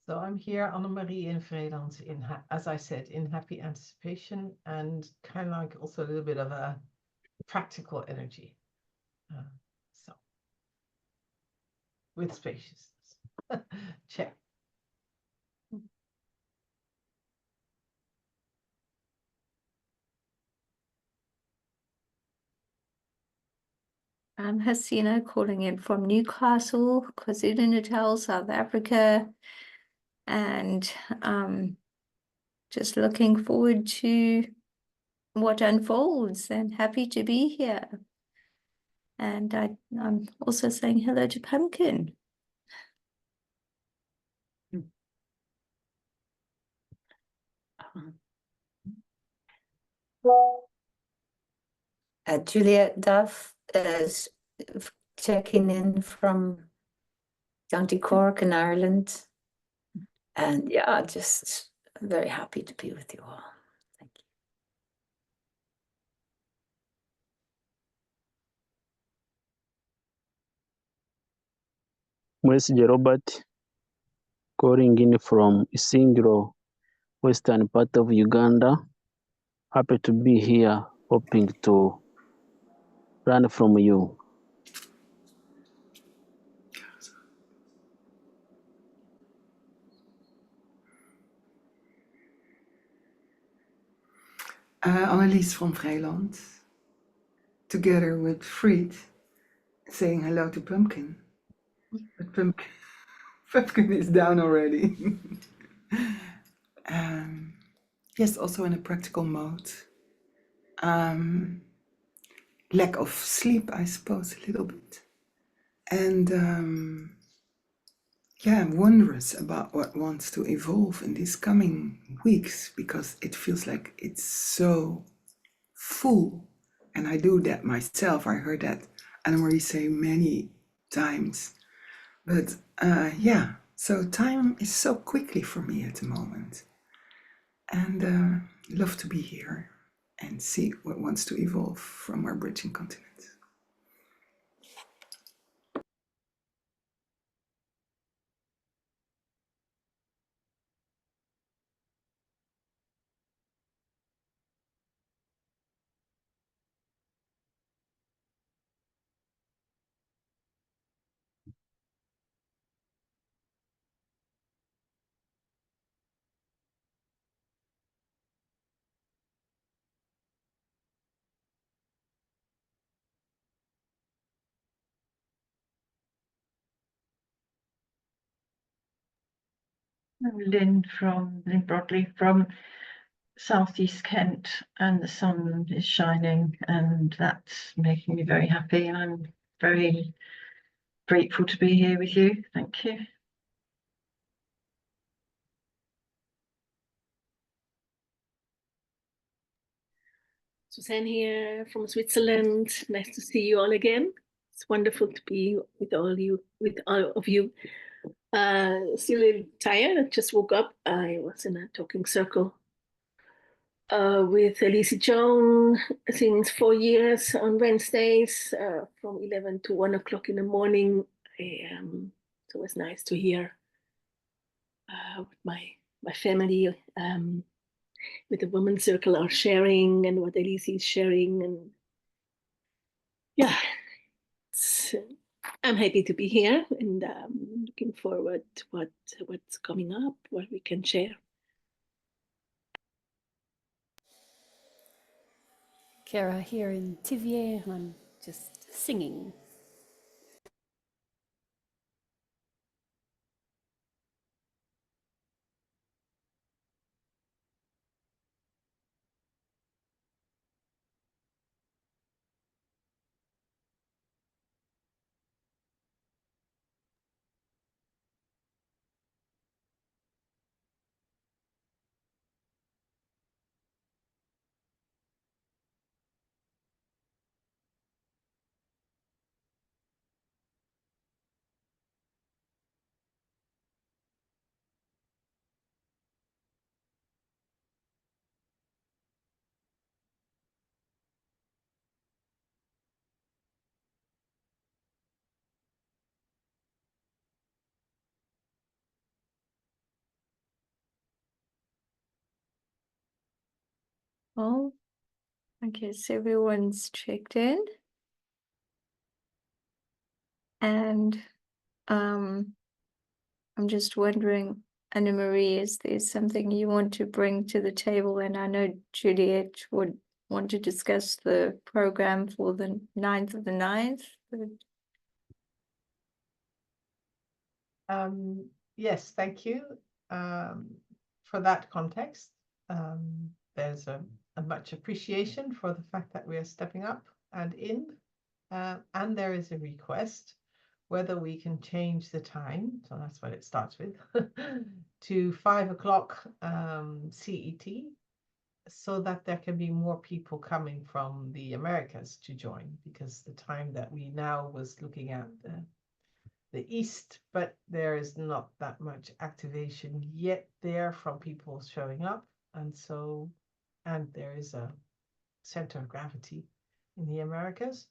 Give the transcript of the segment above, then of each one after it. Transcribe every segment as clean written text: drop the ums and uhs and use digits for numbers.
So I'm here, Annemarie in Vreeland, as I said, in happy anticipation and kind of like also a little bit of a practical energy. So with spaciousness. Check. I'm Hasina calling in from Newcastle, KwaZulu-Natal, South Africa, and just looking forward to what unfolds and happy to be here. And I'm also saying hello to Pumpkin. Juliet Duff is checking in from County Cork in Ireland. And yeah, just very happy to be with you all. Thank you. Mwesige Robert, calling in from Isingiro, western part of Uganda. Happy to be here, hoping to learn from you. Annelies from Vreeland, together with Fried, saying hello to Pumpkin. But Pumpkin is down already. Yes, also in a practical mode. Lack of sleep, I suppose, a little bit. And yeah, I'm wondrous about what wants to evolve in these coming weeks, because it feels like it's so full. And I do that myself. I heard that Annemarie say many times. But yeah, so time is so quickly for me at the moment. And love to be here and see what wants to evolve from our bridging continent. Lynn Broadley from Southeast Kent, and the sun is shining, and that's making me very happy. I'm very grateful to be here with you. Thank you. Suzanne here from Switzerland. Nice to see you all again. It's wonderful to be with all of you. Still a little tired. I just woke up. I was in a talking circle with Elise Joan since 4 years on Wednesdays from 11 to 1 o'clock in the morning. So it was nice to hear what my family with the women's circle are sharing and what Elise is sharing. And yeah, I'm happy to be here, and looking forward to what's coming up, what we can share. Kara here in Tivier, and I'm just singing. Well, I guess everyone's checked in. And I'm just wondering, Anna Marie, is there something you want to bring to the table? And I know Juliet would want to discuss the program for the 9th of the 9th. Yes, thank you for that context. There's a much appreciation for the fact that we are stepping up and in, and there is a request whether we can change the time, so that's what it starts with, to 5 o'clock CET, so that there can be more people coming from the Americas to join, because the time that we now was looking at the East, but there is not that much activation yet there from people showing up. And so, and there is a center of gravity in the Americas.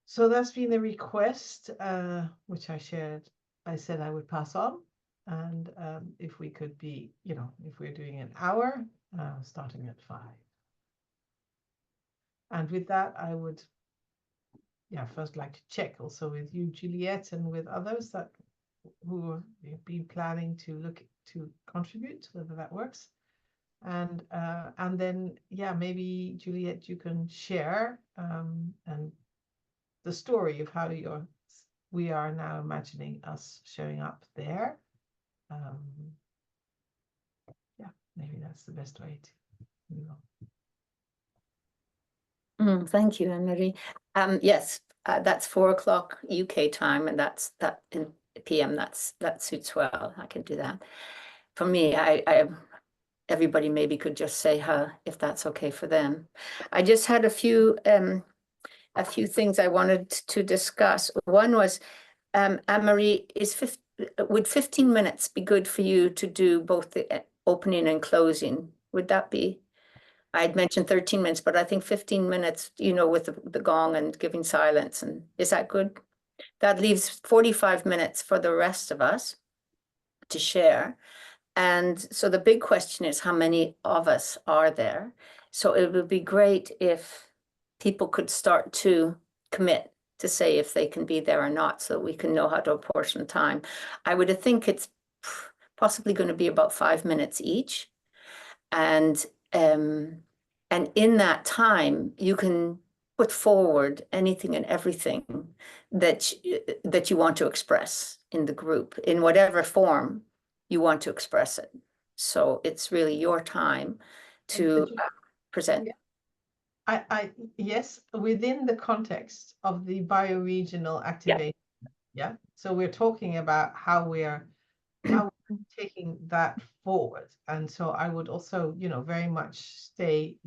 So that's been the request, which I shared. I said I would pass on. And if we could be, if we're doing an hour, starting at 5. And with that, I would first like to check also with you, Juliet, and with others that who have been planning to look to contribute, whether that works. And then maybe Juliet, you can share and the story of how we are now imagining us showing up there. Maybe that's the best way to move on. Thank you, Anne-Marie. Yes, that's 4 o'clock UK time, and that in PM. That suits well. I can do that. For me, I everybody maybe could just say if that's okay for them. I just had a few things I wanted to discuss. One was, Anne-Marie, would 15 minutes be good for you to do both the opening and closing? Would that be? I'd mentioned 13 minutes, but I think 15 minutes, with the gong and giving silence. And is that good? That leaves 45 minutes for the rest of us to share. And so the big question is, how many of us are there? So it would be great if people could start to commit to say if they can be there or not, so that we can know how to apportion time. I would think it's possibly going to be about 5 minutes each. And in that time, you can put forward anything and everything that you want to express in the group, in whatever form you want to express it. So it's really your time to present. Yes, within the context of the bioregional activation. Yeah. So we're talking about how we're taking that forward. And so I would also, very much stay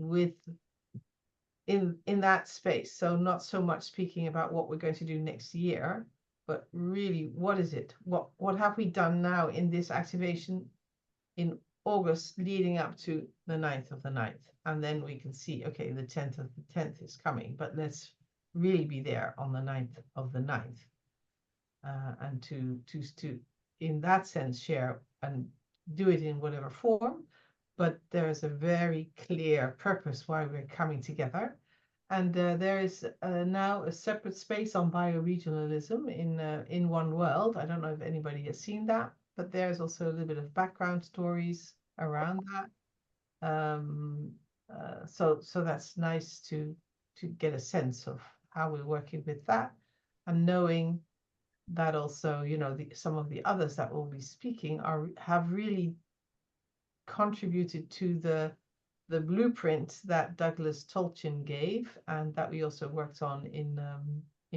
in that space. So not so much speaking about what we're going to do next year, but really, what is it? What have we done now in this activation in August leading up to the 9th of the 9th? And then we can see, okay, the 10th of the 10th is coming, but let's really be there on the 9th of the 9th. And to in that sense share and do it in whatever form, but there's a very clear purpose why we're coming together. And there is now a separate space on bioregionalism in One World. I don't know if anybody has seen that, but there's also a little bit of background stories around that. So that's nice to get a sense of how we're working with that, and knowing that also, some of the others that will be speaking have really contributed to the blueprint that Douglas Tolchin gave, and that we also worked on in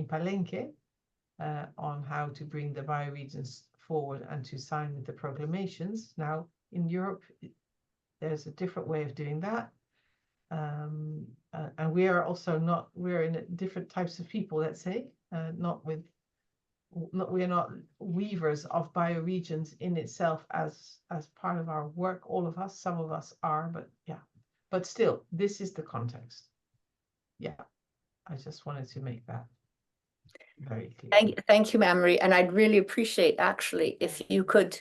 Palenque, on how to bring the bioregions forward and to sign with the proclamations. Now in Europe, there's a different way of doing that. And we are also we're in different types of people, let's say, we're not weavers of bioregions in itself as part of our work. All of us, some of us are, but still, this is the context. I just wanted to make that very clear. Thank you, Anne-Marie. And I'd really appreciate, actually, if you could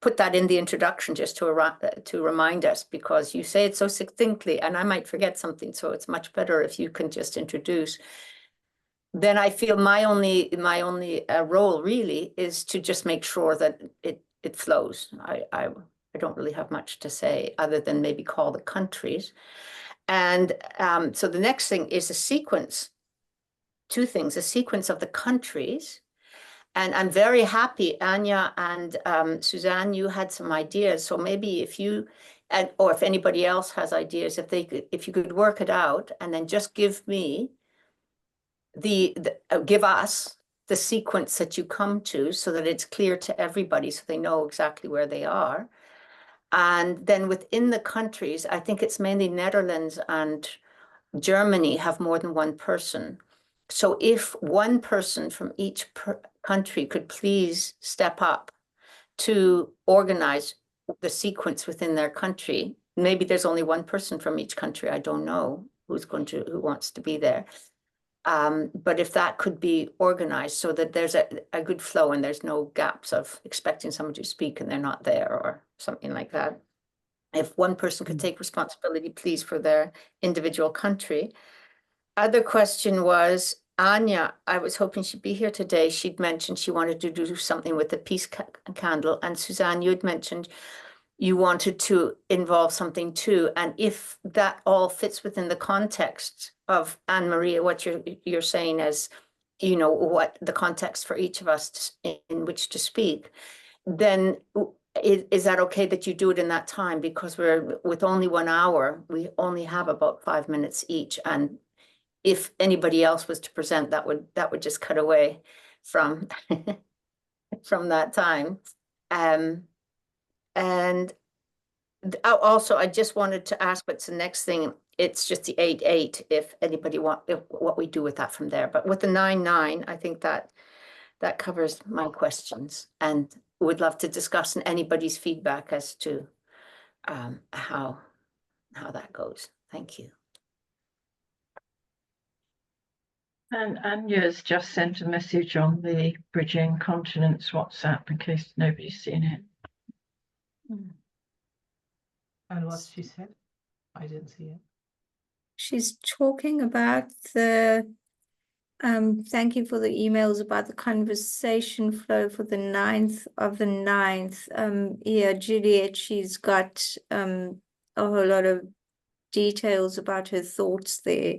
put that in the introduction just to remind us, because you say it so succinctly and I might forget something. So it's much better if you can just introduce. Then I feel my only role really is to just make sure that it flows. I don't really have much to say other than maybe call the countries. And so the next thing is a sequence. Two things, a sequence of the countries. And I'm very happy, Anya and Suzanne, you had some ideas. So maybe if you, or if anybody else has ideas, if you could work it out and then just give me give us the sequence that you come to so that it's clear to everybody so they know exactly where they are. And then within the countries, I think it's mainly Netherlands and Germany have more than one person. So if one person from each country could please step up to organize the sequence within their country. Maybe there's only one person from each country. I don't know who wants to be there. But if that could be organized so that there's a good flow and there's no gaps of expecting someone to speak and they're not there or something like that. If one person could take responsibility, please, for their individual country. Other question was, Anya, I was hoping she'd be here today. She'd mentioned she wanted to do something with the peace candle. And Suzanne, you had mentioned you wanted to involve something too. And if that all fits within the context of Anne-Marie, what you're saying as, you know, what the context for each of us in which to speak, then is that okay that you do it in that time? Because we're with only 1 hour, we only have about 5 minutes each. And if anybody else was to present, that would just cut away from from that time. And also, I just wanted to ask what's the next thing. It's just the 8-8. If anybody what we do with that from there. But with the 9-9, I think that covers my questions, and would love to discuss anybody's feedback as to how that goes. Thank you. And Anya's just sent a message on the Bridging Continents WhatsApp in case nobody's seen it. And what she said, I didn't see it. She's talking about the thank you for the emails about the conversation flow for the 9th of the 9th. Yeah, Juliet, she's got a whole lot of details about her thoughts there.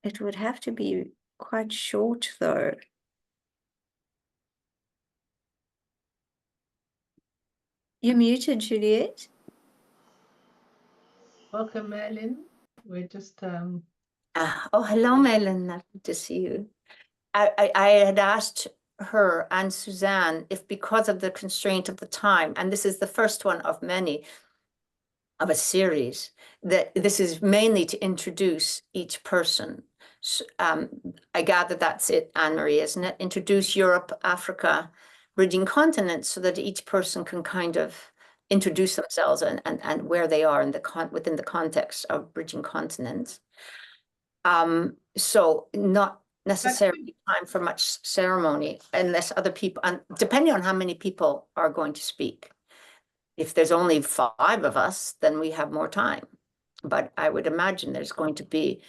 It would have to be quite short though. You're muted, Juliet. Welcome, Merlin. We're just Oh, hello, Melon. Lovely to see you. I had asked her and Suzanne if, because of the constraint of the time, and this is the first one of many of a series, that this is mainly to introduce each person. So, I gather that's it, Anne-Marie, isn't it? Introduce Europe, Africa, Bridging Continents, so that each person can kind of introduce themselves and where they are in within the context of Bridging Continents. So not necessarily time for much ceremony unless other people, and depending on how many people are going to speak. If there's only 5 of us, then we have more time. But I would imagine there's going to be,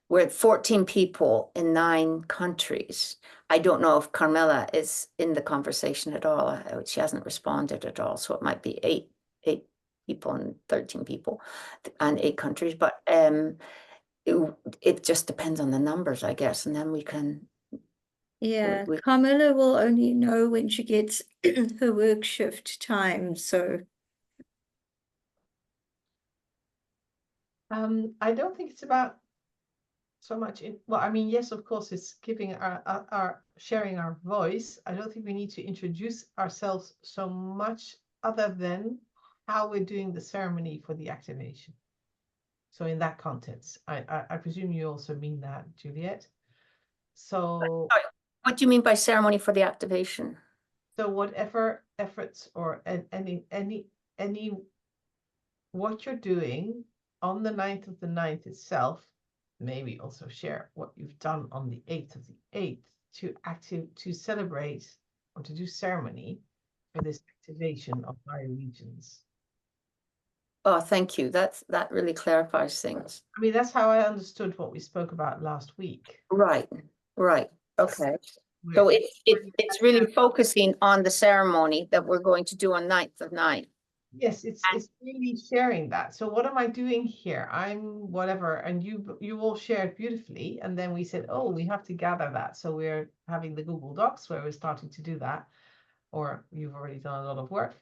we're at 14 people in 9 countries. I don't know if Carmela is in the conversation at all. She hasn't responded at all. So it might be 8 people and 13 people and 8 countries. But it just depends on the numbers, I guess. And then we can. Yeah, Carmela will only know when she gets her work shift time. So. I don't think it's about so much well, I mean, yes, of course, it's giving our sharing our voice. I don't think we need to introduce ourselves so much other than how we're doing the ceremony for the activation. So in that context, I presume you also mean that, Juliet. So what do you mean by ceremony for the activation? So whatever efforts or any what you're doing on the 9th of the 9th itself, maybe also share what you've done on the 8th of the 8th to celebrate or to do ceremony for this activation of bioregions. Oh, thank you. That really clarifies things. I mean, that's how I understood what we spoke about last week. Right, right. Okay. where- So it's really focusing on the ceremony that we're going to do on 9th of 9th. Yes, it's really sharing that. So what am I doing here? I'm whatever, and you all shared beautifully, and then we said, oh, we have to gather that. So we're having the Google Docs where we're starting to do that, or you've already done a lot of work.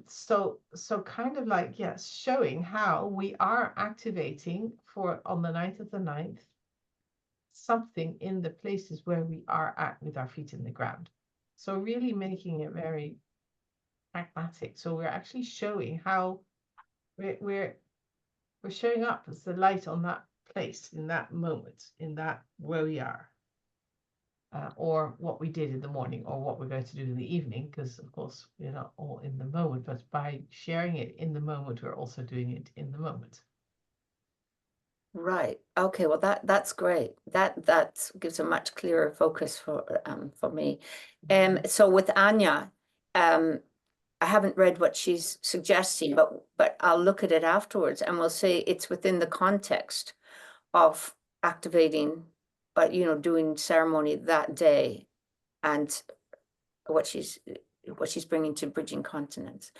So kind of like, yes, showing how we are activating for on the 9th of the 9th something in the places where we are at with our feet in the ground. So really making it very pragmatic. So we're actually showing how we're showing up as the light on that place in that moment, in that where we are, or what we did in the morning, or what we're going to do in the evening, because of course we're not all in the moment, but by sharing it in the moment, we're also doing it in the moment. Right. Okay. Well, that's great. That gives a much clearer focus for me. So with Anya, I haven't read what she's suggesting, but I'll look at it afterwards, and we'll say it's within the context of activating, but doing ceremony that day, and what she's bringing to bridging continents.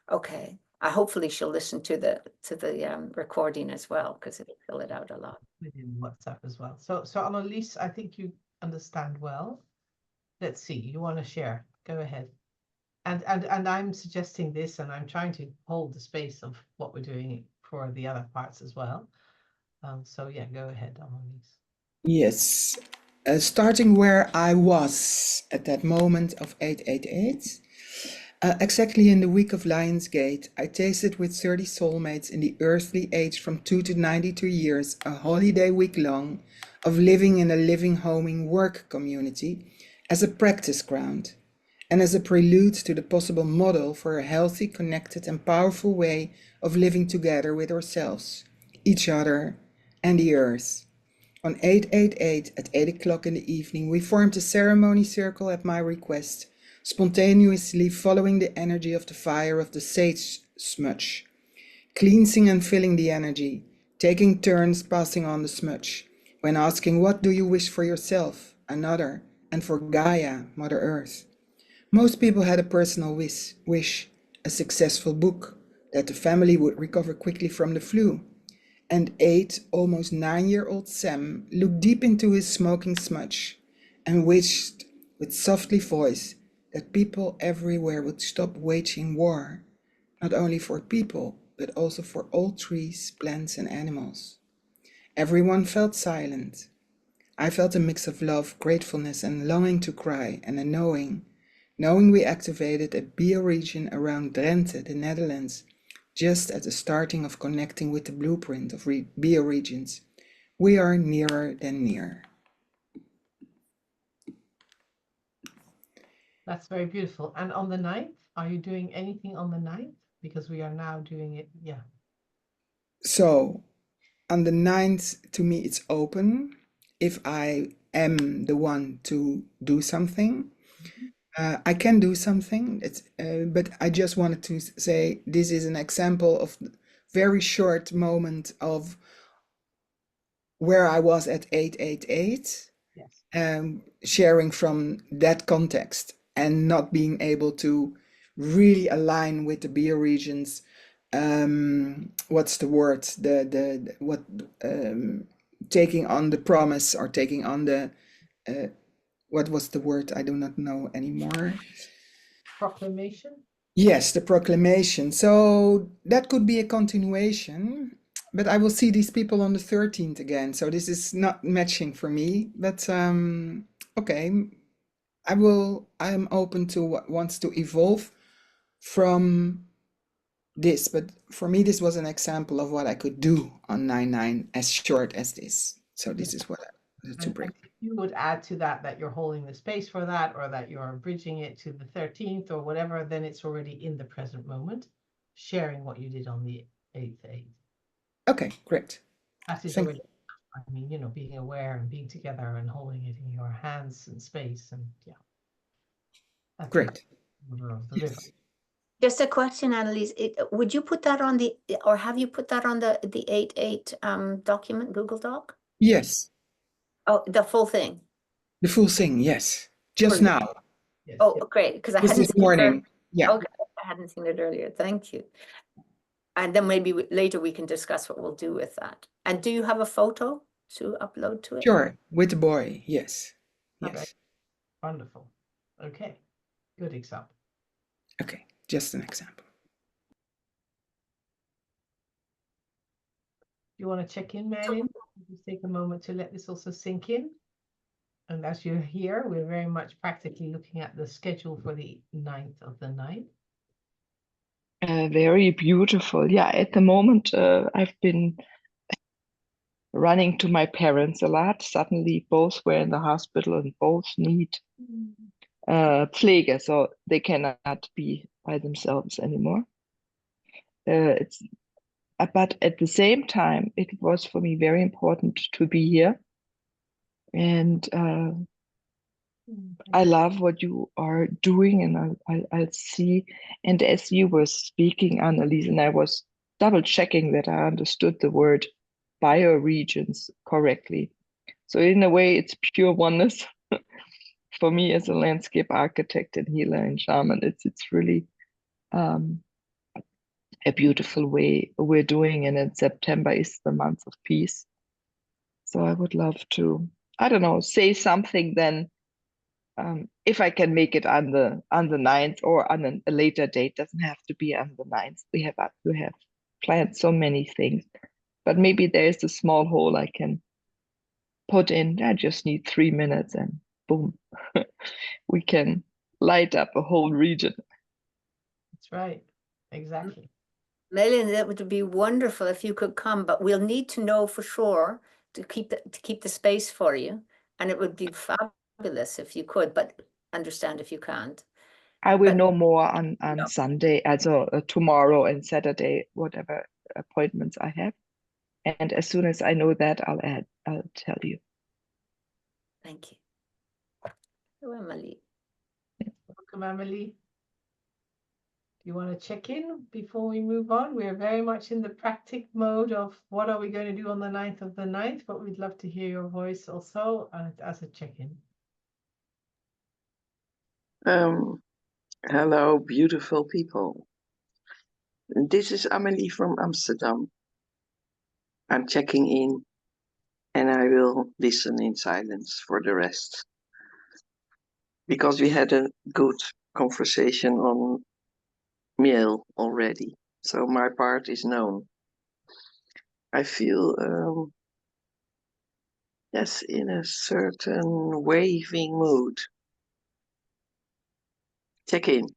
Okay. Hopefully she'll listen to the recording as well, because it'll fill it out a lot. Within WhatsApp as well. So Annelies, I think you understand well. Let's see, you want to share? Go ahead. And I'm suggesting this, and I'm trying to hold the space of what we're doing for the other parts as well. So yeah, go ahead, Annelies. Yes. Starting where I was at that moment of 888, exactly in the week of Lionsgate, I tasted with 30 soulmates in the earthly age from 2 to 92 years, a holiday week long of living in a living homing work community as a practice ground and as a prelude to the possible model for a healthy, connected and powerful way of living together with ourselves, each other and the earth. On 888 at 8 o'clock in the evening, we formed a ceremony circle at my request, spontaneously following the energy of the fire of the sage smudge, cleansing and filling the energy, taking turns passing on the smudge, when asking, what do you wish for yourself, another, and for Gaia, Mother Earth? Most people had a personal wish, a successful book, that the family would recover quickly from the flu. And 8, almost 9-year-old Sam looked deep into his smoking smudge and wished with softly voice that people everywhere would stop waging war, not only for people, but also for all trees, plants and animals. Everyone felt silent. I felt a mix of love, gratefulness and longing to cry, and a knowing we activated a bioregion around Drenthe, the Netherlands, just at the starting of connecting with the blueprint of bioregions. We are nearer than near. That's very beautiful. And on the 9th, are you doing anything on the 9th? Because we are now doing it, yeah. So on the 9th, to me, it's open. If I am the one to do something, I can do something. But I just wanted to say this is an example of very short moment of where I was at 888, Yes. sharing from that context and not being able to really align with the bioregions. What's the word? Taking on the promise or taking on the what was the word? I do not know anymore. Proclamation? Yes, the proclamation. So that could be a continuation, but I will see these people on the 13th again. So this is not matching for me, but okay. I'm open to what wants to evolve from this, but for me, this was an example of what I could do on 9/9 as short as this. So this is what I wanted to bring. If you would add to that you're holding the space for that, or that you're bridging it to the 13th or whatever, then it's already in the present moment, sharing what you did on the 8th. Okay, great. That is Thank already, I mean, you know, being aware and being together and holding it in your hands and space and yeah. That's Great. the order of the river. Yes. Just a question, Annalise, would you put that on the, or have you put that on the 8.8 document, Google Doc? Yes. Oh, the full thing? The full thing. Yes. Just Brilliant. now. Yes, Oh, yes. great, because I Just hadn't this seen it morning. Yeah. Okay, I hadn't seen it earlier. Thank you. And then maybe later we can discuss what we'll do with that. And do you have a photo to upload to it? Sure. With the boy. Yes. Okay. Yes. Wonderful. Okay. Good example. Okay. Just an example. You want to check in, Merlin? Just take a moment to let this also sink in. And as you're here, we're very much practically looking at the schedule for the 9th of the 9th. Very beautiful. Yeah, at the moment, I've been running to my parents a lot. Suddenly, both were in the hospital and both need Pflege, so they cannot be by themselves anymore. But at the same time, it was for me very important to be here. And I love what you are doing, and I see. And as you were speaking, Annalise, and I was double checking that I understood the word bioregions correctly. So in a way, it's pure oneness for me as a landscape architect and healer and shaman. It's really a beautiful way we're doing, and in September is the month of peace. So I would love to, I don't know, say something then. If I can make it on the 9th or on a later date, doesn't have to be on the 9th. We have planned so many things, but maybe there's a small hole I can put in. I just need 3 minutes and boom, we can light up a whole region. That's right. Exactly. Melin, that would be wonderful if you could come, but we'll need to know for sure to keep the space for you. And it would be fabulous if you could, but understand if you can't. I will But- know more on Yeah. Sunday, also tomorrow and Saturday, whatever appointments I have. And as soon as I know that, I'll tell you. Thank you. Oh, Emily. Welcome, Emily. Do you want to check in before we move on? We're very much in the practic mode of what are we going to do on the 9th of the 9th, but we'd love to hear your voice also as a check-in. Hello, beautiful people. This is Amelie from Amsterdam. I'm checking in and I will listen in silence for the rest. Because we had a good conversation on mail already, so my part is known. I feel, yes, in a certain waving mood. Check in.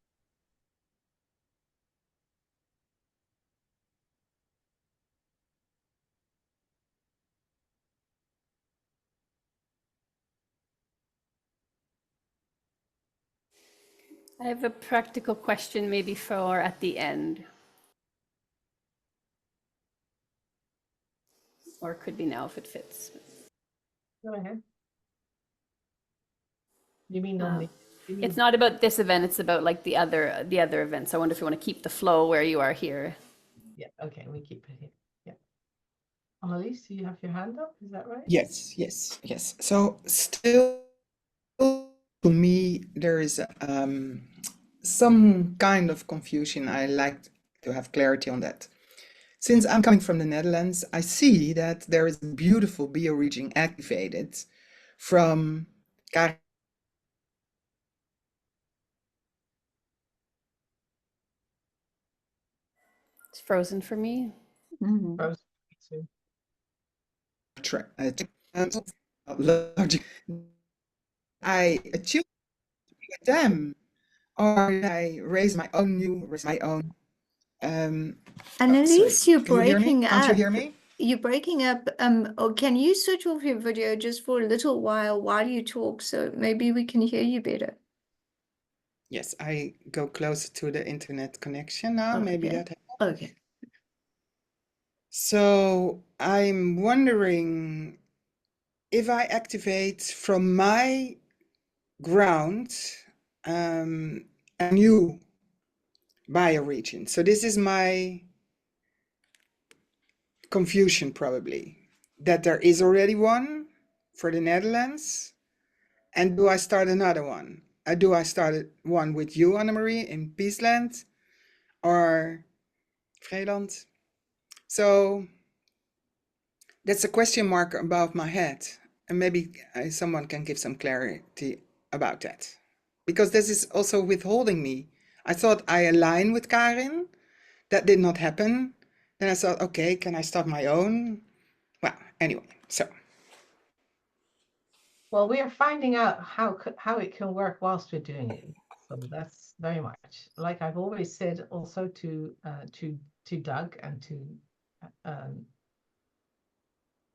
I have a practical question maybe for at the end. Or it could be now if it fits. Go ahead. You mean on the... It's not about this event, it's about like the other events. I wonder if you want to keep the flow where you are here. Yeah, okay, we keep it here. Yeah. Annalise, do you have your hand up? Is that right? Yes. Yes. Yes. So still, to me, there is some kind of confusion. I like to have clarity on that. Since I'm coming from the Netherlands, I see that there is a beautiful bioregion activated from It's frozen for me. Rose, so logic. I choose them, or I raise my own Annalise, sorry. you're Can you hear me? breaking Can't you up. hear me? You're breaking up. Oh, can you switch off your video just for a little while you talk, so maybe we can hear you better? Yes, I go closer to the internet connection now. Maybe Okay. that helps. Okay. So I'm wondering if I activate from my ground a new bioregion. So this is my confusion probably, that there is already one for the Netherlands. And do I start another one? Do I start one with you, Annemarie, in Peaceland or Vreeland? So that's a question mark above my head. And maybe someone can give some clarity about that. Because this is also withholding me. I thought I align with Karin. That did not happen. Then I thought, okay, can I start my own? Well, anyway, so. Well, we are finding out how it can work whilst we're doing it. So that's very much like I've always said also to Doug and to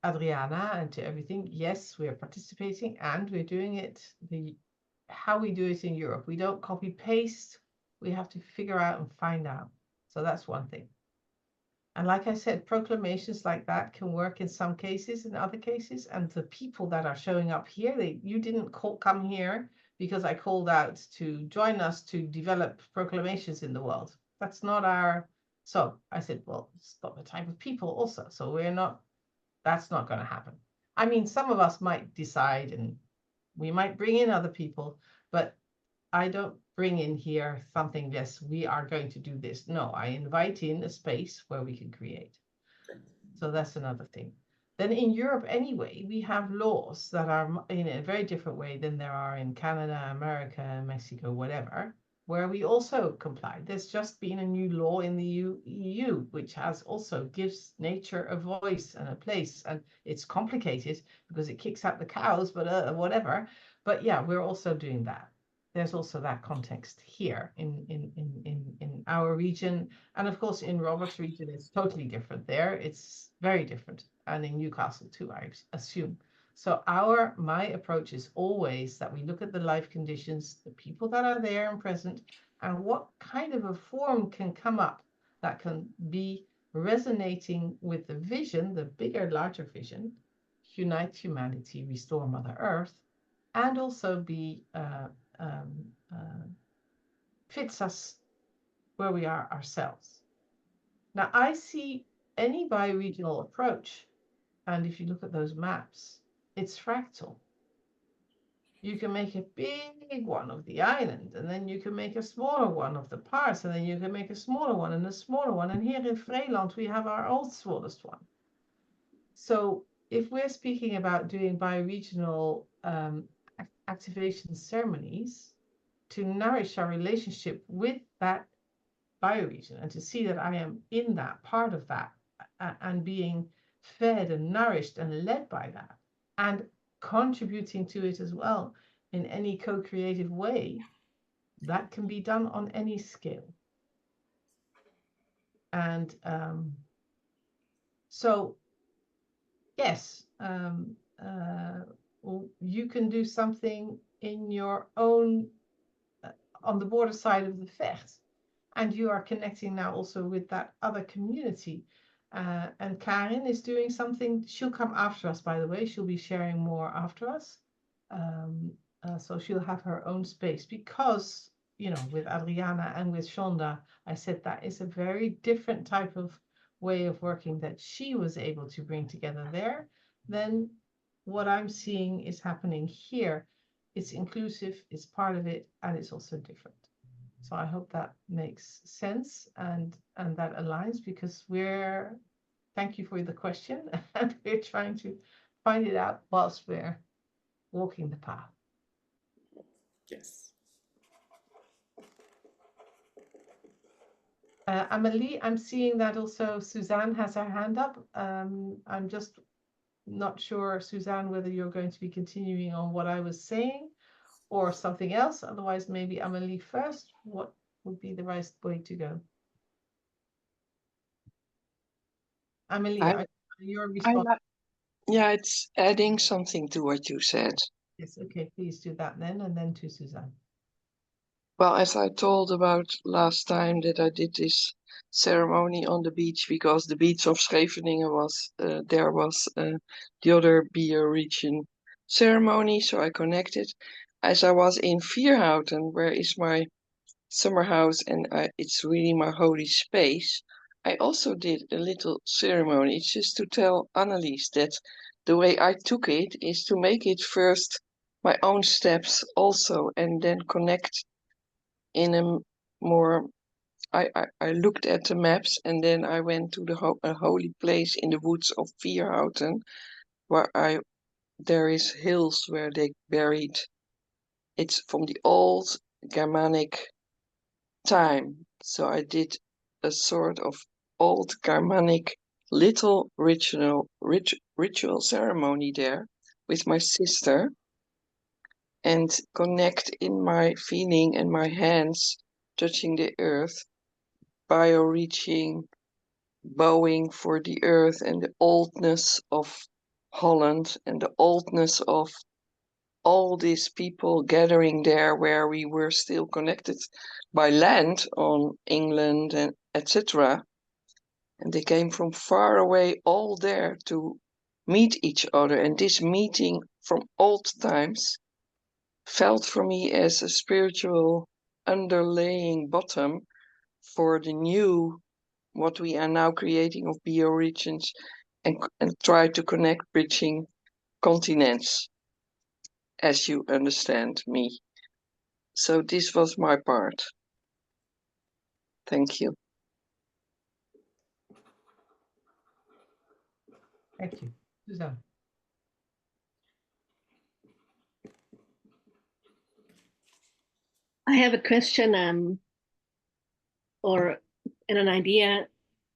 Adriana and to everything. Yes, we are participating and we're doing it how we do it in Europe. We don't copy paste. We have to figure out and find out. So that's one thing. And like I said, proclamations like that can work in some cases, in other cases. And the people that are showing up here, you didn't come here because I called out to join us to develop proclamations in the world. That's not our. So I said, well, it's not the type of people also. So that's not going to happen. I mean, some of us might decide and we might bring in other people, but I don't bring in here something, yes, we are going to do this. No, I invite in a space where we can create. So that's another thing. Then in Europe anyway, we have laws that are in a very different way than there are in Canada, America, Mexico, whatever, where we also comply. There's just been a new law in the EU, which has also gives nature a voice and a place. And it's complicated because it kicks out the cows, but whatever. But yeah, we're also doing that. There's also that context here in our region. And of course, in Robert's region, it's totally different there. It's very different. And in Newcastle too, I assume. So my approach is always that we look at the life conditions, the people that are there and present, and what kind of a form can come up that can be resonating with the vision, the bigger, larger vision, unite humanity, restore Mother Earth, and also be fits us where we are ourselves. Now, I see any bioregional approach, and if you look at those maps, it's fractal. You can make a big one of the island, and then you can make a smaller one of the parts, and then you can make a smaller one and a smaller one. And here in Vreeland, we have our old smallest one. So if we're speaking about doing bioregional activation ceremonies, to nourish our relationship with that bioregion and to see that I am in that part of that and being fed and nourished and led by that and contributing to it as well in any co-creative way, that can be done on any scale. And so, yes, you can do something in your own on the border side of the Vecht. And you are connecting now also with that other community. And Karin is doing something. She'll come after us, by the way. She'll be sharing more after us. So she'll have her own space because, with Adriana and with Shonda, I said that is a very different type of way of working that she was able to bring together there than what I'm seeing is happening here. It's inclusive, it's part of it, and it's also different. So I hope that makes sense and that aligns because thank you for the question, and we're trying to find it out whilst we're walking the path. Yes. Amelie, I'm seeing that also Suzanne has her hand up. I'm just not sure, Suzanne, whether you're going to be continuing on what I was saying or something else. Otherwise, maybe Amelie first. What would be the right way to go? Amelie, your response. Yeah, it's adding something to what you said. Yes, okay, please do that then, and then to Suzanne. Well, as I told about last time that I did this ceremony on the beach, because the beach of Scheveningen was there was the other bioregion ceremony, so I connected. As I was in Vierhouten, where is my summer house, and it's really my holy space, I also did a little ceremony. It's just to tell Annelies that the way I took it is to make it first my own steps also, and then connect in a more. I looked at the maps, and then I went to a holy place in the woods of Vierhouten, where there is hills where they buried. It's from the old Germanic time. So I did a sort of old Germanic little ritual ceremony there with my sister, and connect in my feeling and my hands touching the earth, bio-reaching, bowing for the earth and the oldness of Holland and the oldness of all these people gathering there, where we were still connected by land on England and etc. And they came from far away, all there to meet each other. And this meeting from old times felt for me as a spiritual underlaying bottom for the new, what we are now creating of bioregions, and try to connect bridging continents, as you understand me. So this was my part. Thank you. Thank you. Suzanne. I have a question or an idea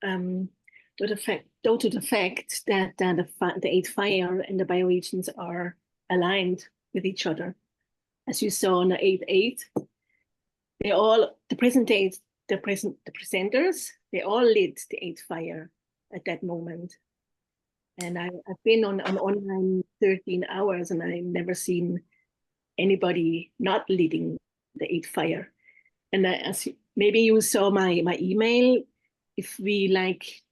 to the fact that the 8 fire and the bioregions are aligned with each other. As you saw on the 8/8, they all the presenters, they all lit the 8 fire at that moment. And I've been on online 13 hours, and I've never seen anybody not leading the 8 fire. And maybe you saw my email. If we like,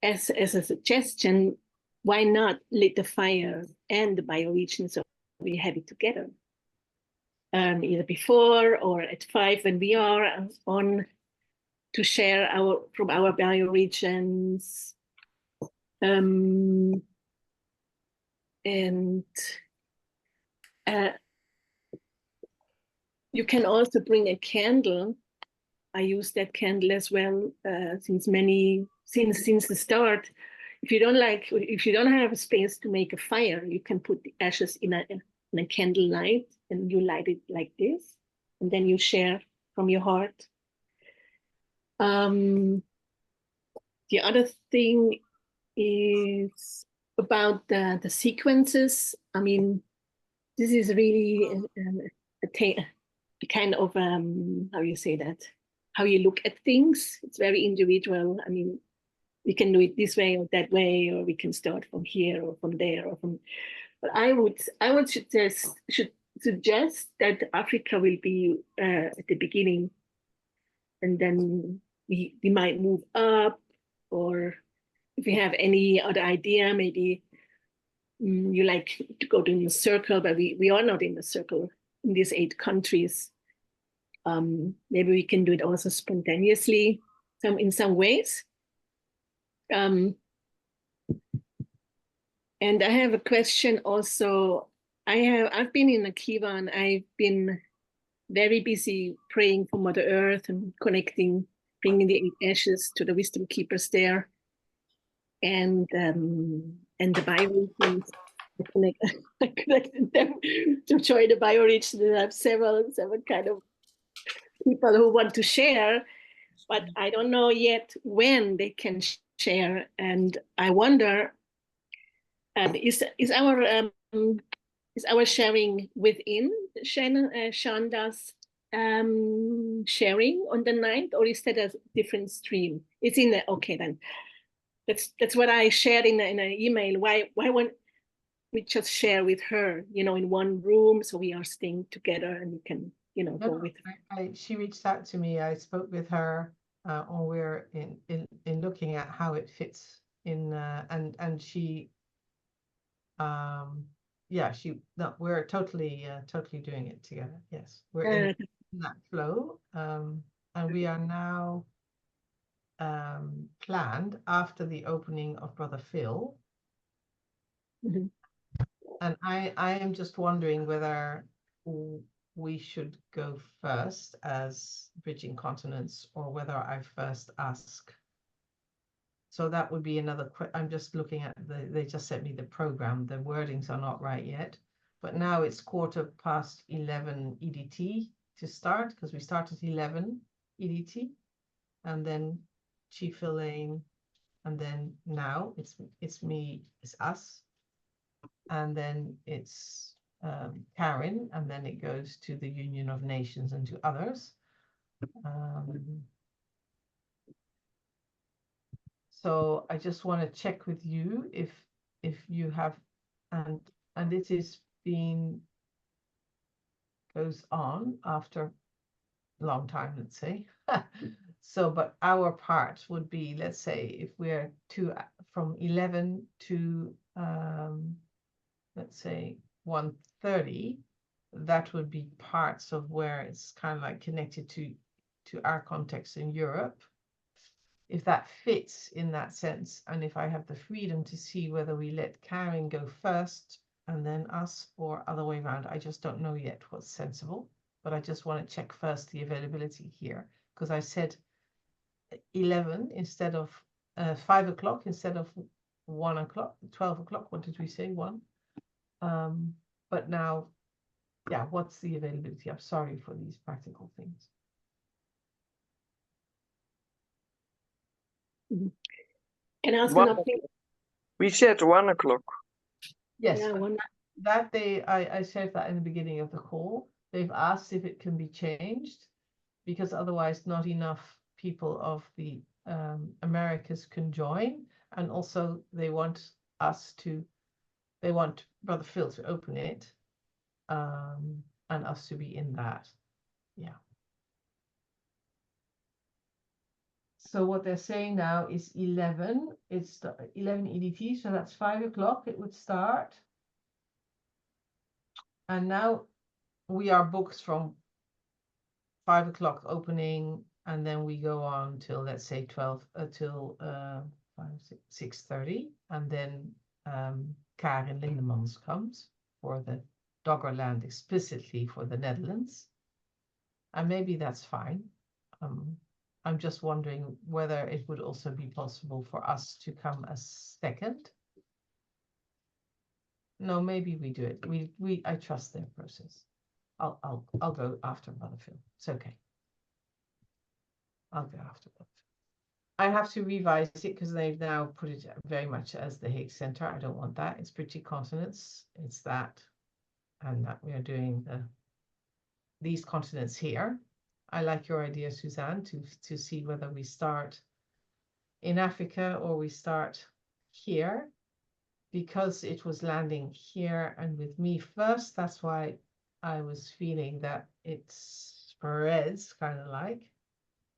as a suggestion, why not lit the fire and the bioregion, so we have it together, either before or at 5 when we are on, to share from our bioregions. And you can also bring a candle. I use that candle as well since the start. If you don't have a space to make a fire, you can put the ashes in a candle light, and you light it like this, and then you share from your heart. The other thing is about the sequences. I mean, this is really a kind of how you say that, how you look at things. It's very individual. I mean, we can do it this way or that way, or we can start from here or from there or from. But I would suggest that Africa will be at the beginning, and then we might move up, or if you have any other idea, maybe you like to go in a circle, but we are not in a circle in these 8 countries. Maybe we can do it also spontaneously, in some ways. And I have a question also. I've been in Akiva, and I've been very busy praying for Mother Earth and connecting, bringing the 8 ashes to the wisdom keepers there, and the bioregions. I connected them to join the bioregion. I have several kind of people who want to share, but I don't know yet when they can share. And I wonder, is our sharing within Shanda's sharing on the 9th, or is that a different stream? It's in the, okay then. That's what I shared in an email. Why won't we just share with her, in one room, so we are staying together and we can, go with her. She reached out to me. I spoke with her or we're in looking at how it fits in, and she, yeah, we're totally doing it together. Yes, we're in that flow, and we are now planned after the opening of Brother Phil. Mhm. And I am just wondering whether we should go first as Bridging Continents, or whether I first ask. So that would be another. I'm just looking at they just sent me the program. The wordings are not right yet, but now it's 11:15 EDT to start, because we start at 11 EDT, and then Chief Elaine, and then now it's me, it's us, and then it's Karen, and then it goes to the Union of Nations and to others. So I just want to check with you if you have, and it is goes on after a long time, let's say. So, but our part would be, let's say, if we're from 11 to let's say 1:30, that would be parts of where it's kind of like connected to our context in Europe. If that fits in that sense, and if I have the freedom to see whether we let Karen go first and then us, or other way around, I just don't know yet what's sensible. But I just want to check first the availability here, because I said 11 instead of 5 o'clock instead of 1 o'clock, 12 o'clock. What did we say? 1. But now, yeah, what's the availability? I'm sorry for these practical things. Can I ask One an update? We said 1 o'clock. Yes, Yeah, but one. that I said that in the beginning of the call. They've asked if it can be changed, because otherwise not enough people of the Americas can join. And also they want Brother Phil to open it, and us to be in that. Yeah. So what they're saying now is 11. It's 11 EDT, so that's 5 o'clock. It would start. And now we are booked from 5 o'clock opening, and then we go on till, let's say, 12 till 6:30, and then Karin Lindemans comes for the Doggerland, explicitly for the Netherlands, and maybe that's fine. I'm just wondering whether it would also be possible for us to come as second. No, maybe we do it. I trust their process. I'll go after Brother Phil. It's okay. I'll go after Brother Phil. I have to revise it because they've now put it very much as the Hague Center. I don't want that. It's Bridging Continents. It's that, and that we are doing these continents here. I like your idea, Suzanne, to see whether we start in Africa or we start here, because it was landing here and with me first. That's why I was feeling that it spreads kind of like,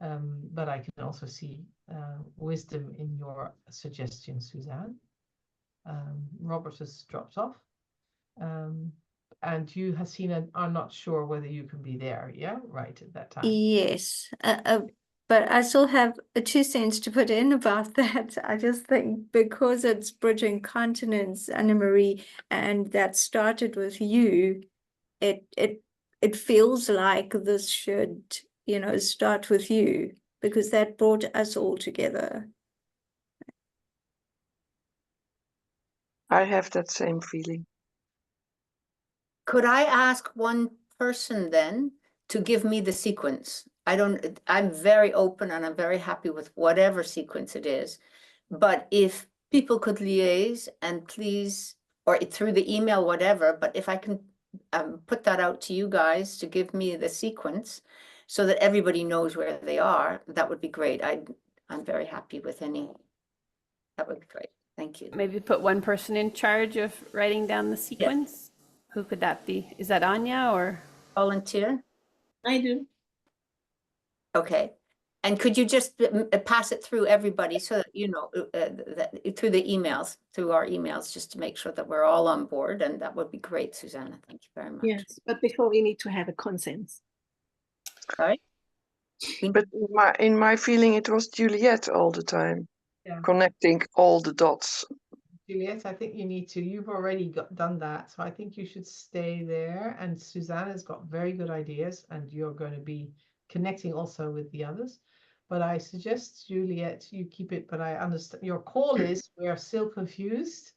but I can also see wisdom in your suggestion, Suzanne. Robert has dropped off. And you, Hasina, are not sure whether you can be there, yeah, right at that time. Yes, but I still have 2 cents to put in about that. I just think because it's Bridging Continents, Anna Marie, and that started with you, it feels like this should, start with you, because that brought us all together. I have that same feeling. Could I ask one person then to give me the sequence? I'm very open and I'm very happy with whatever sequence it is. But if people could liaise and please, or through the email, whatever, but if I can put that out to you guys to give me the sequence so that everybody knows where they are, that would be great. I'm very happy with any. That would be great. Thank you. Maybe put one person in charge of writing down the sequence. Who could that be? Is that Anya or? Volunteer? I do. Okay. And could you just pass it through everybody so that, you know, through the emails, through our emails, just to make sure that we're all on board? And that would be great, Susanna. Thank you very much. Yes, but before we need to have a consensus. Sorry? But in my feeling, it was Juliet all the time, Yeah. connecting all the dots. Juliet, I think you need to, you've already done that. So I think you should stay there. And Susanna's got very good ideas and you're going to be connecting also with the others. But I suggest, Juliet, you keep it, but I understand your call is we're still confused.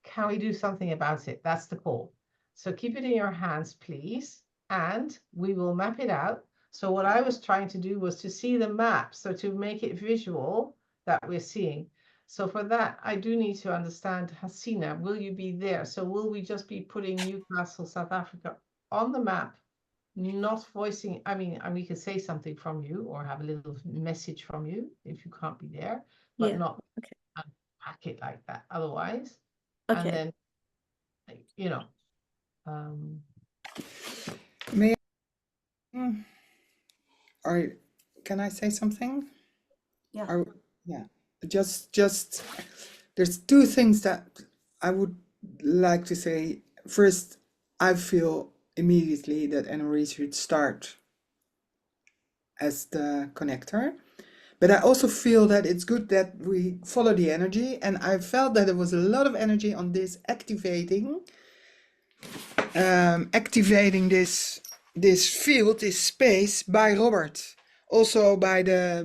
Can we do something about it? That's the call. So keep it in your hands, please. And we will map it out. So what I was trying to do was to see the map. So to make it visual that we're seeing. So for that, I do need to understand, Hasina, will you be there? So will we just be putting Newcastle, South Africa on the map, not voicing, I mean, and we can say something from you or have a little message from you if you can't be there, but Yeah, not okay. unpack it like that otherwise. Okay. And then, you know, May or can I say something? Yeah. Yeah. Just there's two things that I would like to say. First, I feel immediately that Anne-Marie should start as the connector. But I also feel that it's good that we follow the energy. And I felt that there was a lot of energy on this activating this field, this space by Robert. Also by the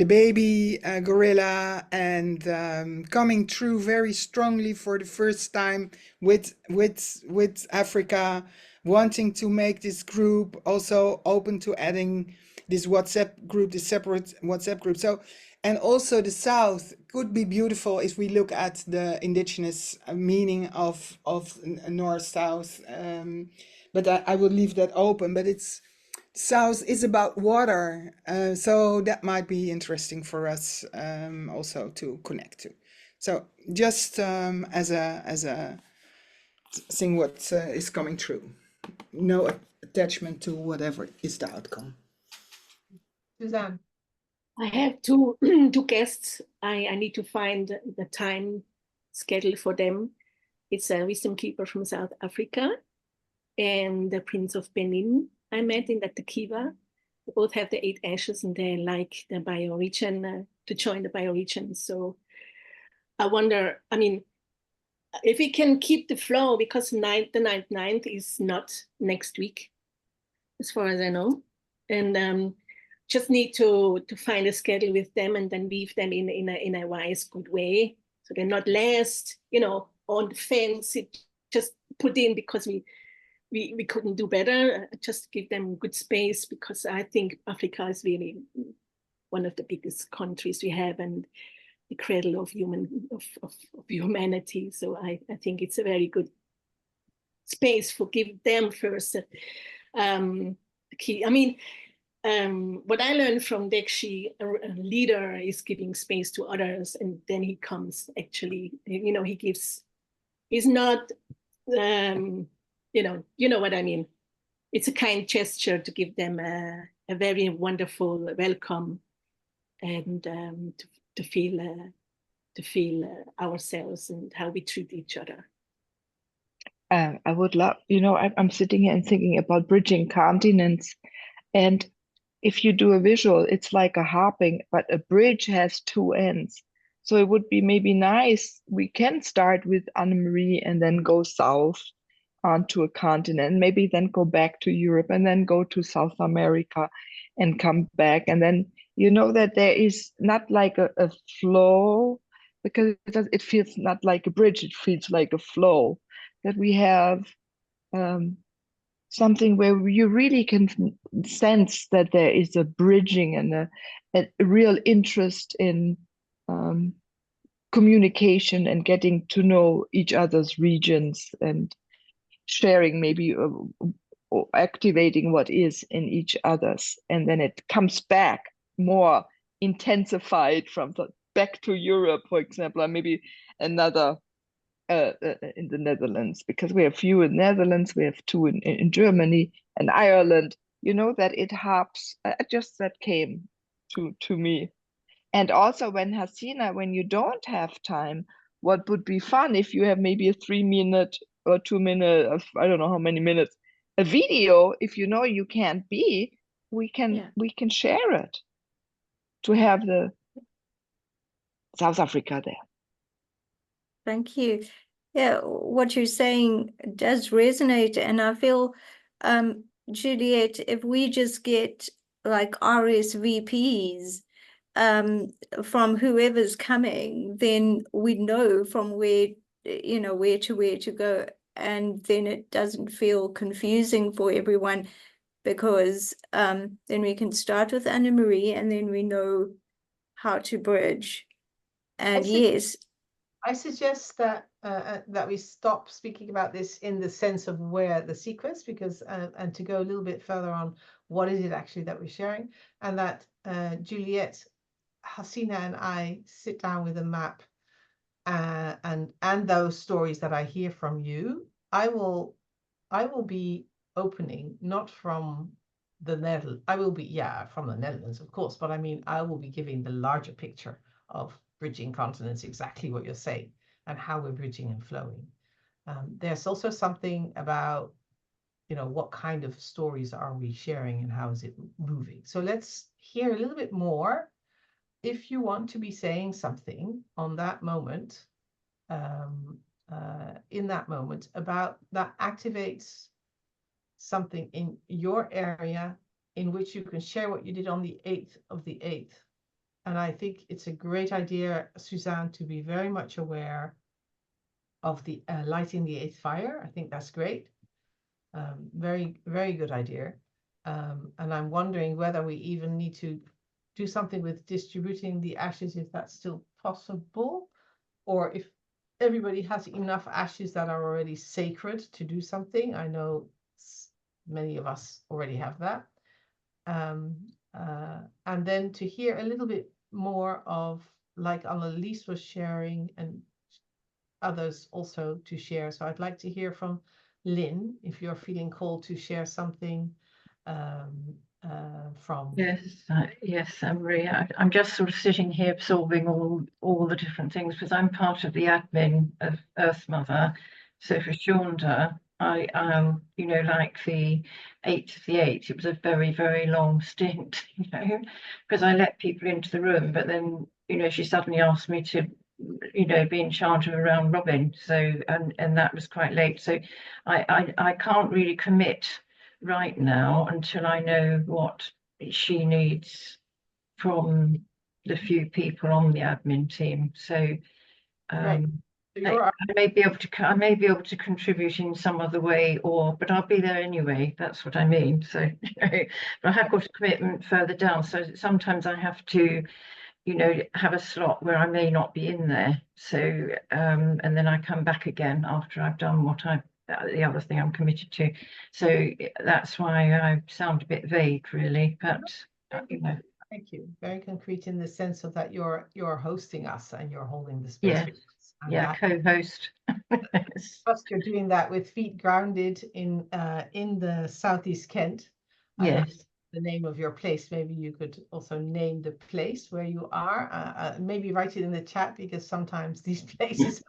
baby gorilla, and coming through very strongly for the first time with Africa, wanting to make this group also open to adding this WhatsApp group, this separate WhatsApp group. So, and also the South could be beautiful if we look at the indigenous meaning of North-South. But I will leave that open. But it's South is about water, so that might be interesting for us also to connect to. So just as a thing what is coming through, no attachment to whatever is the outcome. Suzanne. I have two two guests. I need to find the time schedule for them. It's a wisdom keeper from South Africa and the Prince of Benin. I met in the Tequiva. They both have the 8 ashes and they like the bioregion, to join the bioregion. So I wonder, I mean, if we can keep the flow, because the 9th is not next week, as far as I know. And just need to find a schedule with them and then weave them in a wise, good way. So they're not last, you know, on the fence, it just put in because we couldn't do better, just give them good space, because I think Africa is really one of the biggest countries we have and the cradle of humanity. So I think it's a very good space for give them first. Key. I mean, what I learned from Dekshi, a leader is giving space to others, and then he comes actually, you know, he gives, he's not, you know what I mean. It's a kind gesture to give them a very wonderful welcome and to feel ourselves and how we treat each other. I would love, you know, I'm sitting here and thinking about bridging continents. And if you do a visual, it's like a harping, but a bridge has 2 ends. So it would be maybe nice, we can start with Anne-Marie and then go south onto a continent, maybe then go back to Europe and then go to South America and come back. And then, you know, that there is not like a flow, because it feels not like a bridge, it feels like a flow, that we have something where you really can sense that there is a bridging and a real interest in communication and getting to know each other's regions and sharing maybe or activating what is in each other's, and then it comes back more intensified from back to Europe, for example, or maybe another in the Netherlands, because we have few in Netherlands, we have 2 in Germany and Ireland. you know, that it helps. Just that came to me. And also when Hasina, when you don't have time, what would be fun if you have maybe a 3 minute or 2 minute, I don't know how many minutes, a video, if you know you can't be, we can share it to have the South Africa there. Thank you. Yeah, what you're saying does resonate, and I feel, Juliet, if we just get like RSVPs from whoever's coming, then we know from where, you know, where to go, and then it doesn't feel confusing for everyone, because then we can start with Anna Marie, and then we know how to bridge. And yes. I suggest that that we stop speaking about this in the sense of where the sequence, because and to go a little bit further on what is it actually that we're sharing, and that Juliet, Hasina, and I sit down with a map and those stories that I hear from you. I will be opening not from the Netherlands. I will be from the Netherlands, of course, but I mean I will be giving the larger picture of bridging continents, exactly what you're saying, and how we're bridging and flowing. There's also something about, you know, what kind of stories are we sharing and how is it moving. So let's hear a little bit more. If you want to be saying something on that moment, in that moment, about that activates something in your area in which you can share what you did on the 8th of the 8th. And I think it's a great idea, Suzanne, to be very much aware of the lighting the 8th fire. I think that's great. Very, very good idea. And I'm wondering whether we even need to do something with distributing the ashes, if that's still possible, or if everybody has enough ashes that are already sacred to do something. I know many of us already have that. And then to hear a little bit more of, like Annelies was sharing, and others also to share. So I'd like to hear from Lynn, if you're feeling called to share something from. Yes, Marie. I'm just sort of sitting here absorbing all the different things, because I'm part of the admin of Earth Mother. So for Shonda, I you know, like the 8th of the 8th, it was a very, very long stint, you know, because I let people into the room, but then, you know, she suddenly asked me to, you know, be in charge of a round robin. So and that was quite late. So I can't really commit right now until I know what she needs from the few people on the admin team. So Right. I may be able to contribute in some other way, but I'll be there anyway. That's what I mean. So but I have got a commitment further down. So sometimes I have to, you know, have a slot where I may not be in there. So and then I come back again after I've done what the other thing I'm committed to. So that's why I sound a bit vague, really. But you know. Thank you. Very concrete in the sense of that you're hosting us and you're holding the space. Yeah, co-host. Plus, you're doing that with feet grounded in the Southeast Kent. Yes. The name of your place. Maybe you could also name the place where you are. Maybe write it in the chat, because sometimes these places.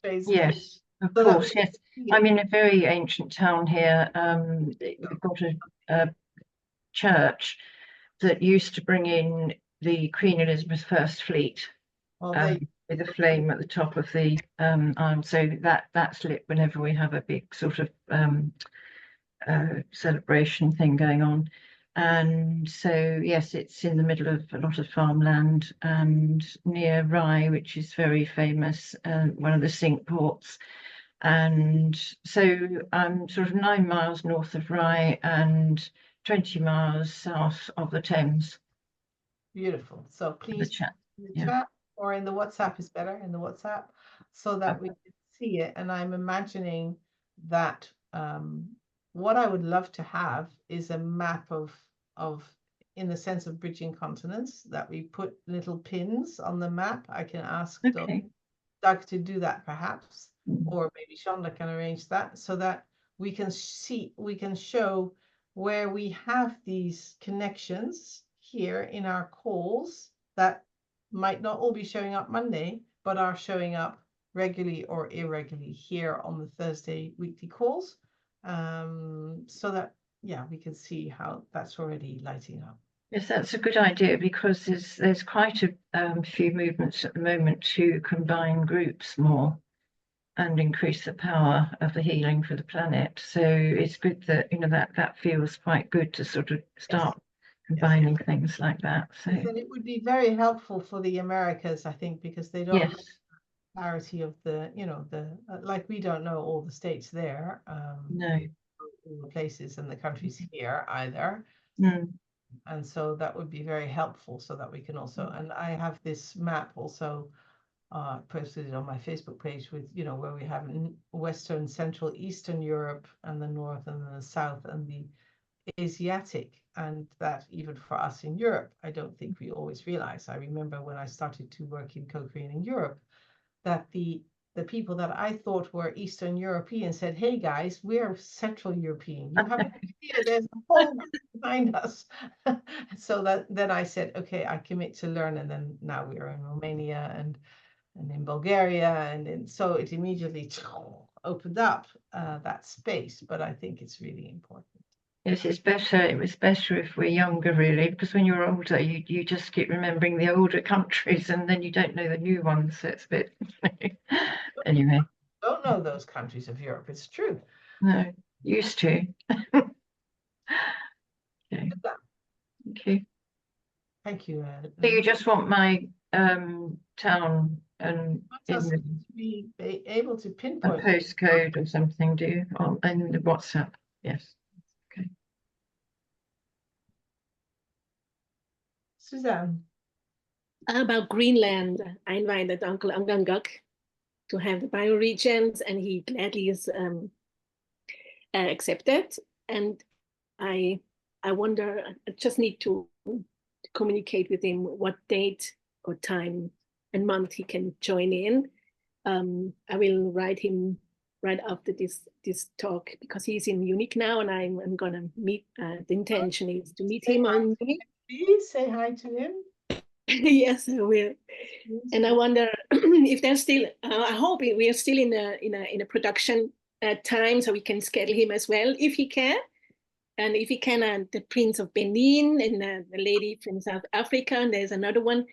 Yes, of course. Yes, I'm in a very ancient town here. We've got a church that used to bring in the Queen Elizabeth I fleet, with a flame at the top of the so that's lit whenever we have a big sort of celebration thing going on. And so yes, it's in the middle of a lot of farmland and near Rye, which is very famous, one of the sink ports. And so I'm sort of 9 miles north of Rye and 20 miles south of the Thames. Beautiful. So please, chat. in the chat or in the WhatsApp is better, in the WhatsApp, so that we can see it. And I'm imagining that what I would love to have is a map of in the sense of bridging continents, that we put little pins on the map. I can ask Doug to do that perhaps, or maybe Shonda can arrange that, so that we can show where we have these connections here in our calls that might not all be showing up Monday, but are showing up regularly or irregularly here on the Thursday weekly calls, so that, yeah, we can see how that's already lighting up. Yes, that's a good idea, because there's quite a few movements at the moment to combine groups more and increase the power of the healing for the planet. So it's good that, you know, that feels quite good to sort of start combining things like that. So And it would be very helpful for the Americas, I think, because they don't have yes, clarity of the, you know, the like we don't know all the states there, no. all the places and the countries here either. Mm. And so that would be very helpful, so that we can also, and I have this map also posted it on my Facebook page with, you know, where we have Western, Central, Eastern Europe, and the North and the South and the Asiatic. And that even for us in Europe, I don't think we always realize. I remember when I started to work in co-creating Europe, that the people that I thought were Eastern European said, hey guys, we're Central European. You have no idea, there's a whole group behind us. So that then I said, okay, I commit to learn. And then now we are in Romania and in Bulgaria. And so it immediately opened up that space. But I think it's really important. Yes, it's better. It was better if we're younger, really, because when you're older, you just keep remembering the older countries, and then you don't know the new ones. So it's a bit anyway. Don't know those countries of Europe. It's true. No, used to. Okay. Thank you. Thank you. So you just want my town and Us in to be able to a pinpoint postcode or something, do you? In the WhatsApp? Yes. Okay. Suzanne. About Greenland, I invited Uncle Angangak to have the bioregions, and he gladly is accepted. And I wonder, I just need to communicate with him what date or time and month he can join in. I will write him right after this talk, because he's in Munich now, and I'm gonna meet. The intention is to meet him on Munich. Please say hi to him. Yes, I will. And I wonder if there's still. I hope we are still in a production time, so we can schedule him as well if he can. And if he can, the Prince of Benin and the lady from South Africa, and there's another one.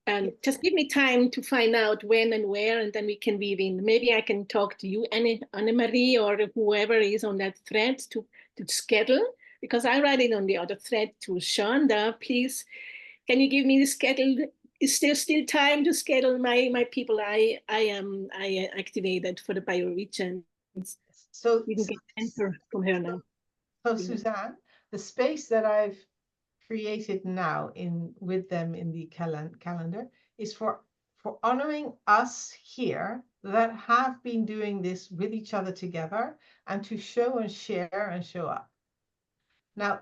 And just give me time to find out when and where, and then we can weave in. Maybe I can talk to you, Anne-Marie, or whoever is on that thread to schedule, because I write it on the other thread to Shonda. Please, can you give me the schedule? Is there still time to schedule my people? I activated for the bioregions. So You can get answer from her now. So Suzanne, the space that I've created now with them in the calendar is for honoring us here that have been doing this with each other together, and to show and share and show up. Now,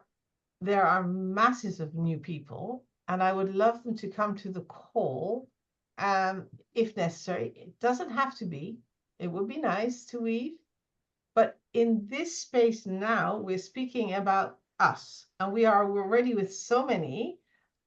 there are masses of new people, and I would love them to come to the call if necessary. It doesn't have to be. It would be nice to weave. But in this space now, we're speaking about us, and we're already with so many,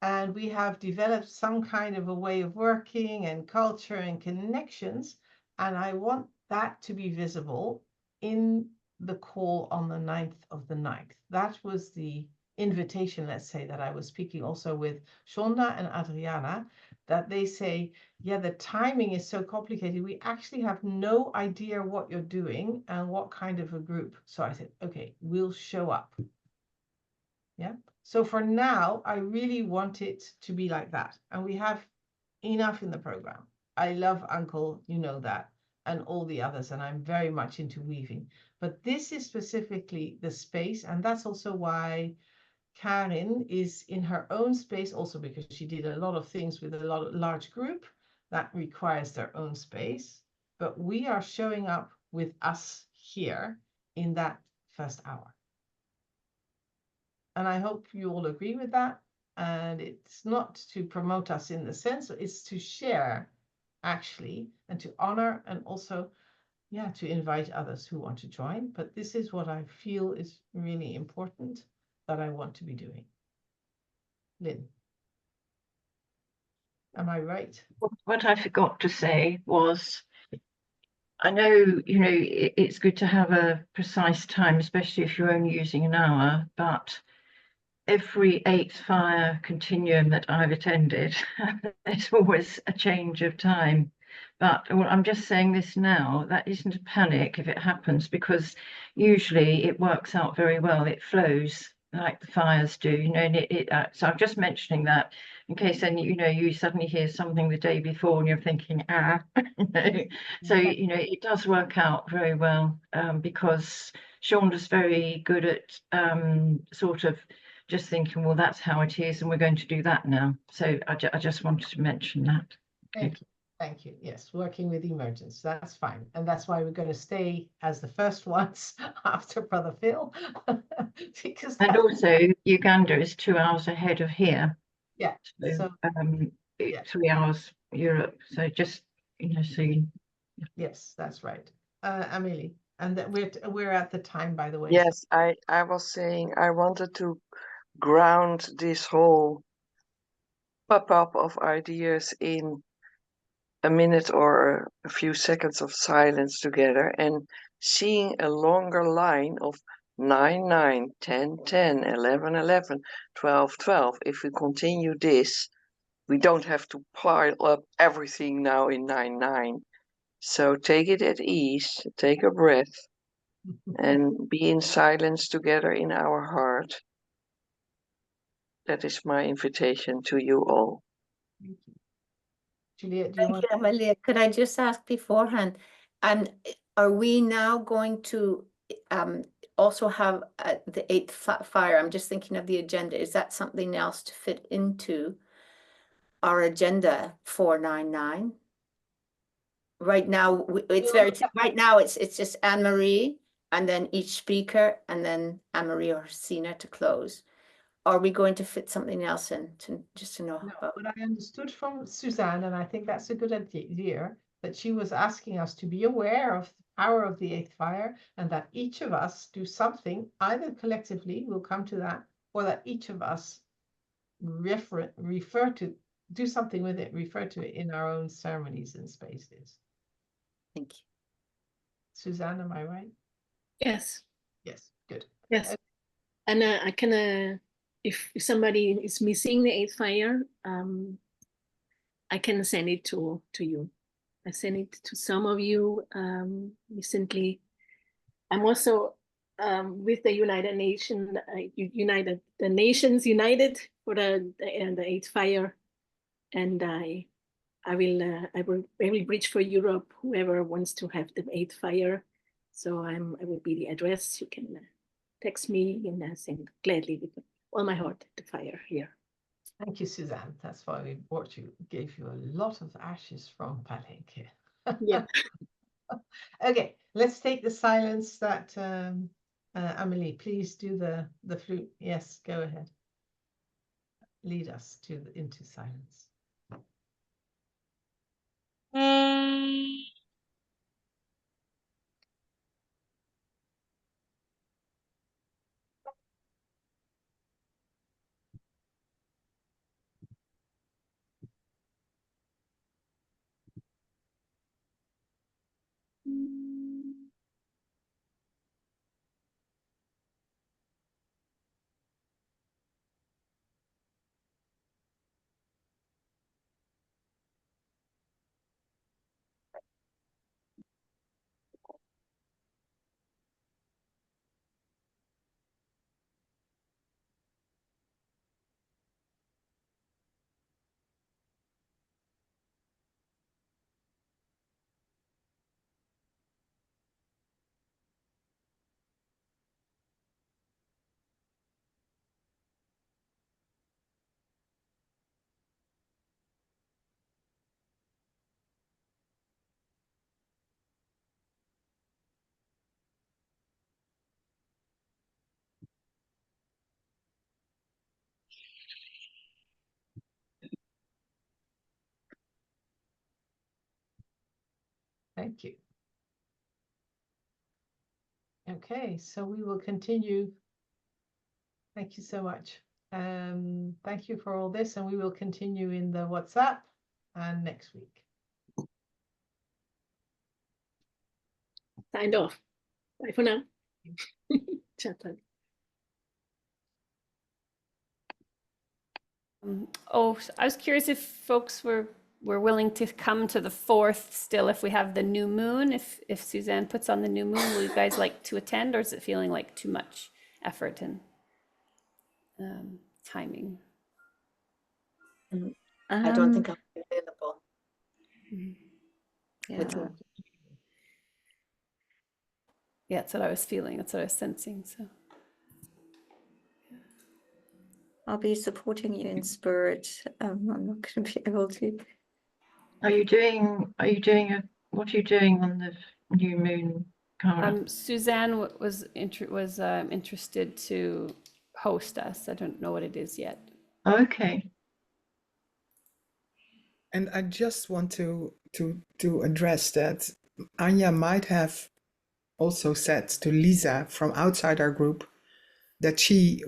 and we have developed some kind of a way of working and culture and connections. And I want that to be visible in the call on the 9th of the 9th. That was the invitation, let's say, that I was speaking also with Shonda and Adriana, that they say, yeah, the timing is so complicated. We actually have no idea what you're doing and what kind of a group. So I said, okay, we'll show up. Yeah. So for now, I really want it to be like that. And we have enough in the program. I love Uncle, you know that, and all the others. And I'm very much into weaving. But this is specifically the space. And that's also why Karin is in her own space, also because she did a lot of things with a large group that requires their own space. But we are showing up with us here in that first hour. And I hope you all agree with that. And it's not to promote us in the sense, it's to share actually, and to honor, and also yeah, to invite others who want to join. But this is what I feel is really important that I want to be doing. Lynn, am I right? What I forgot to say was, I know, it's good to have a precise time, especially if you're only using an hour, but every 8th fire continuum that I've attended, there's always a change of time. But I'm just saying this now, that isn't a panic if it happens, because usually it works out very well. It flows like the fires do, and so I'm just mentioning that in case then, you suddenly hear something the day before and you're thinking, So, it does work out very well, because Shonda's very good at sort of just thinking, well, that's how it is, and we're going to do that now. So I just wanted to mention that. Thank you. Thank you. Yes, working with emergence, that's fine. And that's why we're going to stay as the first ones after Brother Phil. Because And also, Uganda is 2 hours ahead of here. yeah, So, yeah. 3 hours Europe. So just, so you, Yes, that's right. Amelie, and that we're at the time, by the way. Yes, I was saying I wanted to ground this whole pop-up of ideas in a minute or a few seconds of silence together, and seeing a longer line of 9, 9, 10, 10, 11, 11, 12, 12. If we continue this, we don't have to pile up everything now in 9, 9. So take it at ease, take a breath, and be in silence together in our heart. That is my invitation to you all. Thank you. Juliet, do you Thank want? you, Amelia. Could I just ask beforehand, are we now going to also have the 8th fire? I'm just thinking of the agenda. Is that something else to fit into our agenda 499? Right now, it's right now it's just Anne Marie and then each speaker and then Anne Marie or Sina to close. Are we going to fit something else in just to know No, about? what I understood from Suzanne, and I think that's a good idea, that she was asking us to be aware of the power of the 8th fire, and that each of us do something, either collectively, we'll come to that, or that each of us refer to, do something with it, refer to it in our own ceremonies and spaces. Thank you. Suzanne, am I right? Yes. Yes, good. Yes. And I can, if somebody is missing the 8th fire, I can send it to you. I sent it to some of you recently. I'm also with the United Nations, the Nations United for the 8th fire, and I will bridge for Europe. Whoever wants to have the 8th fire, so I will be the address. You can text me and I send gladly with all my heart the fire here. Thank you, Suzanne. That's why we gave you a lot of ashes from Palenque. Yeah. Okay, let's take the silence that Amelie, please do the flute. Yes, go ahead. Lead us into silence. Thank you. Okay, so we will continue. Thank you so much. Thank you for all this, and we will continue in the WhatsApp and next week. Signed off. Bye for now. Ciao, ciao. I was curious if folks were willing to come to the 4th still, if we have the new moon, if Suzanne puts on the new moon, will you guys like to attend, or is it feeling like too much effort and timing? I don't think I'll be available. Yeah. With you. Yeah, that's what I was feeling. That's what I was sensing. So I'll be supporting you in spirit. I'm not going to be able to. What are you doing on the new moon, Cara? Suzanne was interested to host us. I don't know what it is yet. Okay. And I just want to address that Anja might have also said to Lisa from outside our group that she